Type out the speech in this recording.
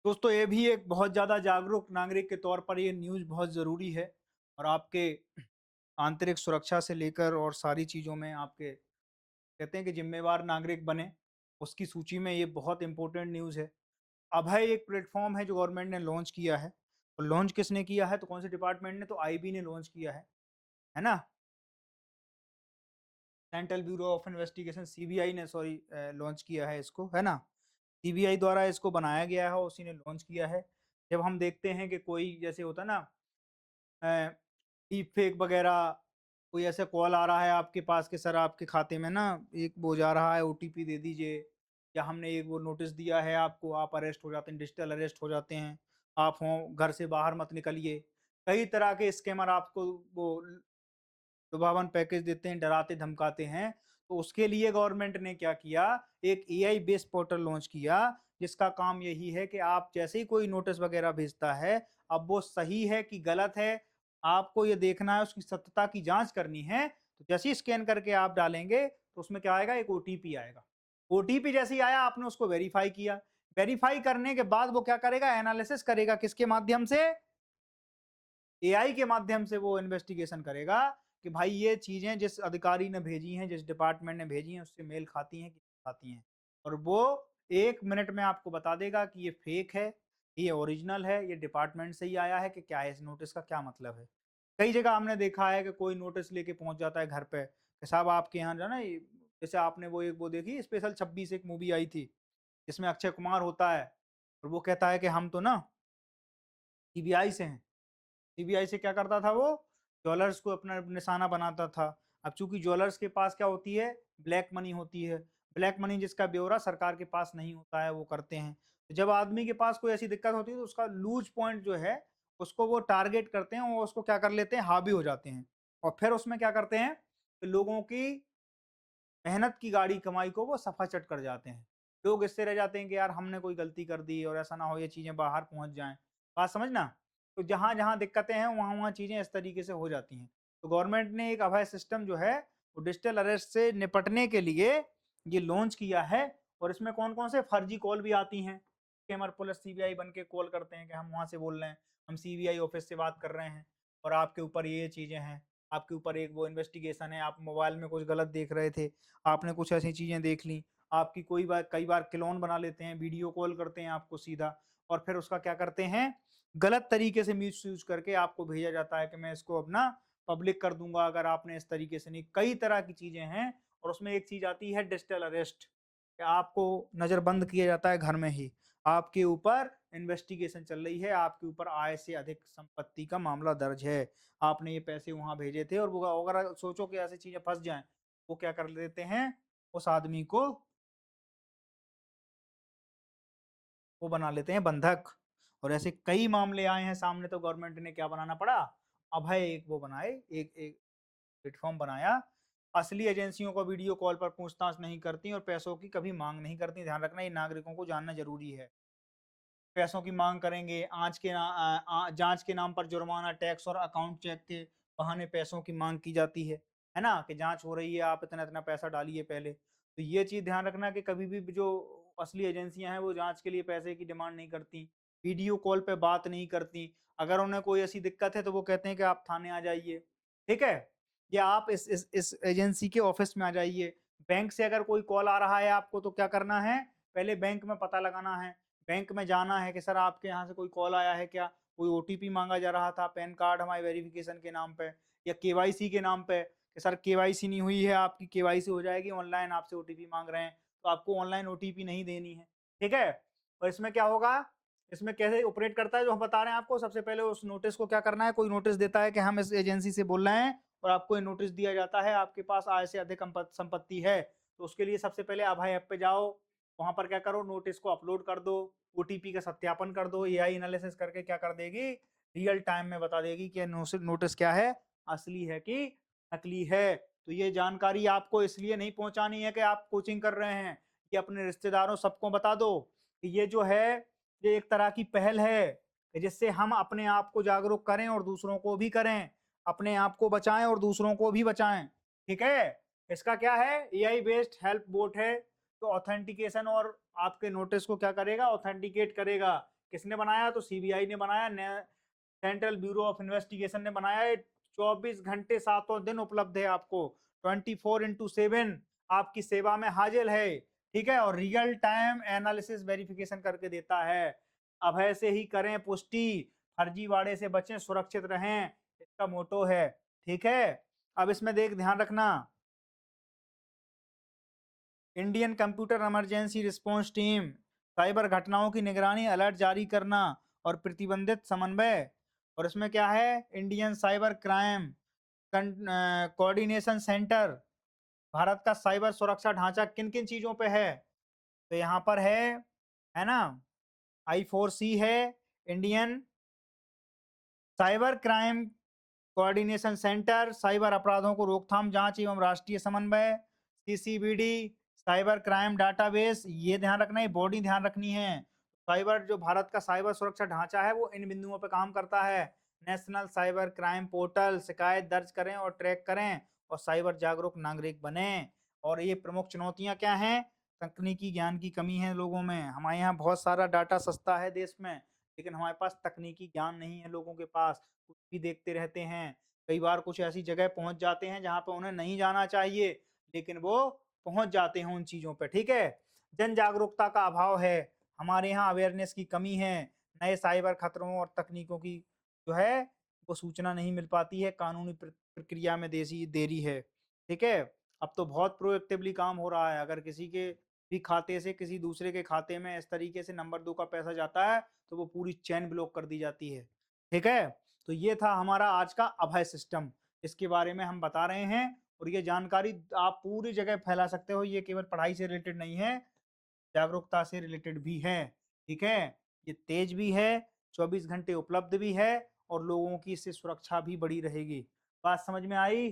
दोस्तों ये भी एक बहुत ज़्यादा जागरूक नागरिक के तौर पर ये न्यूज़ बहुत ज़रूरी है और आपके आंतरिक सुरक्षा से लेकर और सारी चीज़ों में आपके कहते हैं कि जिम्मेवार नागरिक बने, उसकी सूची में ये बहुत इम्पोर्टेंट न्यूज़ है। अभय एक प्लेटफ़ॉर्म है जो गवर्नमेंट ने लॉन्च किया है। और लॉन्च किसने किया है? तो कौन से डिपार्टमेंट ने? तो आईबी ने लॉन्च किया है ना? Central bureau of investigation CBI ने लॉन्च किया है इसको, है ना? सीबीआई द्वारा इसको बनाया गया है और उसी ने लॉन्च किया है। जब हम देखते हैं कि कोई जैसे होता है ना डीप फेक वगैरह, कोई ऐसा कॉल आ रहा है आपके पास कि सर आपके खाते में ना एक वो जा रहा है, ओटीपी दे दीजिए, या हमने एक वो नोटिस दिया है आपको, आप अरेस्ट हो जाते हैं, डिजिटल अरेस्ट हो जाते हैं, आप हों घर से बाहर मत निकलिए। कई तरह के स्कैमर आपको वो लुभावन पैकेज देते हैं, डराते धमकाते हैं। तो उसके लिए गवर्नमेंट ने क्या किया, एक एआई बेस्ड पोर्टल लॉन्च किया, जिसका काम यही है कि आप जैसे ही कोई नोटिस वगैरह भेजता है, अब वो सही है कि गलत है, आपको ये देखना है, उसकी सत्यता की जाँच करनी है। तो जैसे ही स्कैन करके आप डालेंगे, तो उसमें क्या आएगा, एक ओटीपी आएगा। ओटीपी जैसे ही आया, आपने उसको वेरीफाई किया। वेरीफाई करने के बाद वो क्या करेगा, एनालिसिस करेगा, किसके माध्यम से? एआई के माध्यम से वो इन्वेस्टिगेशन करेगा कि भाई ये चीज़ें जिस अधिकारी ने भेजी हैं, जिस डिपार्टमेंट ने भेजी हैं, उससे मेल खाती हैं कि नहीं खाती हैं। और वो 1 मिनट में आपको बता देगा कि ये फेक है, ये ओरिजिनल है, ये डिपार्टमेंट से ही आया है कि क्या है, इस नोटिस का क्या मतलब है। कई जगह हमने देखा है कि कोई नोटिस लेके पहुँच जाता है घर पे कि साहब आपके यहाँ जो है ना ये, जैसे आपने वो एक वो देखी स्पेशल 26 एक मूवी आई थी, जिसमें अक्षय कुमार होता है और वो कहता है कि हम तो ना सीबीआई से हैं। सीबीआई से क्या करता था वो? ज्वेलर्स को अपना निशाना बनाता था। अब चूँकि ज्वेलर्स के पास क्या होती है? ब्लैक मनी होती है। ब्लैक मनी जिसका ब्यौरा सरकार के पास नहीं होता है, वो करते हैं। तो जब आदमी के पास कोई ऐसी दिक्कत होती है तो उसका लूज़ पॉइंट जो है, उसको वो टारगेट करते हैं और उसको क्या कर लेते हैं? हावी हो जाते हैं। और फिर उसमें क्या करते हैं? कि लोगों की मेहनत की गाड़ी कमाई को वो सफाचट कर जाते हैं। लोग इससे रह जाते हैं कि यार हमने कोई गलती कर दी और ऐसा ना हो ये चीज़ें बाहर पहुँच जाएँ। बात समझना? तो जहाँ-जहाँ दिक्कतें हैं वहाँ-वहाँ चीज़ें इस तरीके से हो जाती हैं। तो गवर्नमेंट ने एक अभय सिस्टम जो है वो डिजिटल अरेस्ट से निपटने के लिए ये लॉन्च किया है। और इसमें कौन-कौन से फर्जी कॉल भी आती हैं। स्कैमर पुलिस सीबीआई बन के कॉल करते हैं कि हम वहाँ से बोल रहे हैं, हम सीबीआई ऑफिस से बात कर रहे हैं और आपके ऊपर ये चीज़ें हैं। आपके ऊपर एक वो इन्वेस्टिगेशन है, आप मोबाइल में कुछ गलत देख रहे थे, आपने कुछ ऐसी चीज़ें देख लीं, आपकी कोई बार कई बार क्लोन बना लेते हैं, वीडियो कॉल करते हैं आपको सीधा और फिर उसका क्या करते हैं, गलत तरीके से मिसयूज़ करके आपको भेजा जाता है कि मैं इसको अब ना पब्लिक कर दूँगा अगर आपने इस तरीके से नहीं। कई तरह की चीज़ें हैं और उसमें एक चीज़ आती है डिजिटल अरेस्ट, कि आपको नज़रबंद किया जाता है घर में ही। आपके ऊपर इन्वेस्टिगेशन चल रही है, आपके ऊपर आय से अधिक संपत्ति का मामला दर्ज है। आपने ये पैसे वहाँ भेजे थे और वो अगर सोचो कि ऐसी चीज़ें फँस जाएँ, वो क्या कर देते हैं, उस आदमी को वो बना लेते हैं बंधक। और ऐसे कई मामले आए हैं सामने, तो गवर्नमेंट ने क्या बनाना पड़ा, अभय एक वो बनाए, एक एक प्लेटफ़ॉर्म बनाया। असली एजेंसियों को वीडियो कॉल पर पूछताछ नहीं करती और पैसों की कभी माँग नहीं करती। ध्यान रखना ये नागरिकों को जानना ज़रूरी है। पैसों की माँग करेंगे, जाँच के नाम पर जुर्माना, टैक्स और अकाउंट चेक के बहाने पैसों की माँग की जाती है ना? कि जाँच हो रही है, आप इतना-इतना पैसा डालिए पहले। तो ये चीज़ ध्यान रखना कि कभी भी जो असली एजेंसियाँ हैं, वो जाँच के लिए पैसे की डिमांड नहीं करती, वीडियो कॉल पे बात नहीं करती। अगर उन्हें कोई ऐसी दिक्कत है, तो वो कहते हैं कि आप थाने आ जाइए, ठीक है? या आप इस एजेंसी के ऑफ़िस में आ जाइए। बैंक से अगर कोई कॉल आ रहा है आपको, तो क्या करना है? पहले बैंक में पता लगाना है। बैंक में जाना है कि सर आपके यहाँ से कोई कॉल आया है क्या? कोई ओटीपी माँगा जा रहा था, पैन कार्ड हमारी वेरिफ़िकेशन के नाम पे या केवाईसी के नाम पे कि सर केवाईसी नहीं हुई है, आपकी केवाईसी हो जाएगी, ऑनलाइन आपसे ओटीपी माँग रहे हैं, तो आपको ऑनलाइन ओटीपी नहीं देनी है, ठीक है? और इसमें क्या होगा, इसमें कैसे ऑपरेट करता है जो हम बता रहे हैं आपको, सबसे पहले उस नोटिस को क्या करना है, कोई नोटिस देता है कि हम इस एजेंसी से बोल रहे हैं और आपको ये नोटिस दिया जाता है, आपके पास आय से अधिक संपत्ति है, तो उसके लिए सबसे पहले अभय ऐप पे जाओ, वहाँ पर क्या करो, नोटिस को अपलोड कर दो, ओटीपी का सत्यापन कर दो, एआई एनालिसिस करके क्या कर देगी, रियल टाइम में बता देगी कि नोटिस क्या है, असली है कि नकली है। तो ये जानकारी आपको इसलिए नहीं पहुँचानी है कि आप कोचिंग कर रहे हैं, ये अपने रिश्तेदारों सबको बता दो कि ये जो है, ये एक तरह की पहल है कि जिससे हम अपने आप को जागरूक करें और दूसरों को भी करें, अपने आप को बचाएँ और दूसरों को भी बचाएँ, ठीक है? इसका क्या है, एआई बेस्ड हेल्प बोट है, तो ऑथेंटिकेशन और आपके नोटिस को क्या करेगा, ऑथेंटिकेट करेगा किसने बनाया? तो सीबीआई ने बनाया, सेंट्रल ब्यूरो ऑफ इन्वेस्टिगेशन ने बनाया है। 24 घंटे सातों दिन उपलब्ध है आपको, 24x7 आपकी सेवा में हाजिर है, ठीक है। और रियल टाइम एनालिसिस वेरिफिकेशन करके देता है। अब ऐसे ही करें पुष्टि, फर्जीवाड़े से बचें, सुरक्षित रहें, इसका मोटो है, ठीक है। अब इसमें देख ध्यान रखना, Indian computer emergency response team, cyber घटनाओं की निगरानी, अलर्ट जारी करना और प्रतिबंधित समन्वय। और इसमें क्या है? Indian cyber crime coordination centre. Bharat का साइबर सुरक्षा ढांचा किन किन चीजों पे है? तो यहाँ पर है ना, I4C है, Indian cyber crime coordination centre, cyber अपराधों को रोकथाम, जांच एवं राष्ट्रीय समन्वय, सीसीबीडी, साइबर क्राइम डाटाबेस। ये ध्यान रखना, ये बॉडी ध्यान रखनी है। साइबर जो भारत का साइबर सुरक्षा ढांचा है वो इन बिंदुओं पर काम करता है। नेशनल साइबर क्राइम पोर्टल, शिकायत दर्ज करें और ट्रैक करें और साइबर जागरूक नागरिक बने। और ये प्रमुख चुनौतियां क्या हैं? तकनीकी ज्ञान की कमी है लोगों में। हमारे यहाँ बहुत सारा डाटा सस्ता है देश में, लेकिन हमारे पास तकनीकी ज्ञान नहीं है लोगों के पास, कुछ भी देखते रहते हैं। कई बार कुछ ऐसी जगह पहुंच जाते हैं जहां पे उन्हें नहीं जाना चाहिए, लेकिन वो पहुंच जाते हैं उन चीजों पे, ठीक है। जन जागरूकता का अभाव है, हमारे यहाँ अवेयरनेस की कमी है। नए साइबर खतरों और तकनीकों की जो है वो सूचना नहीं मिल पाती है, कानूनी प्रक्रिया में देसी देरी है, ठीक है। अब तो बहुत प्रोएक्टिवली काम हो रहा है। अगर किसी के भी खाते से किसी दूसरे के खाते में इस तरीके से नंबर 2 का पैसा जाता है तो वो पूरी चेन ब्लॉक कर दी जाती है, ठीक है। तो ये था हमारा आज का अभय सिस्टम, इसके बारे में हम बता रहे हैं। और ये जानकारी आप पूरी जगह फैला सकते हो, ये केवल पढ़ाई से रिलेटेड नहीं है, जागरूकता से रिलेटेड भी है, ठीक है। ये तेज भी है, 24 घंटे उपलब्ध भी है और लोगों की इससे सुरक्षा भी बड़ी रहेगी। बात समझ में आई?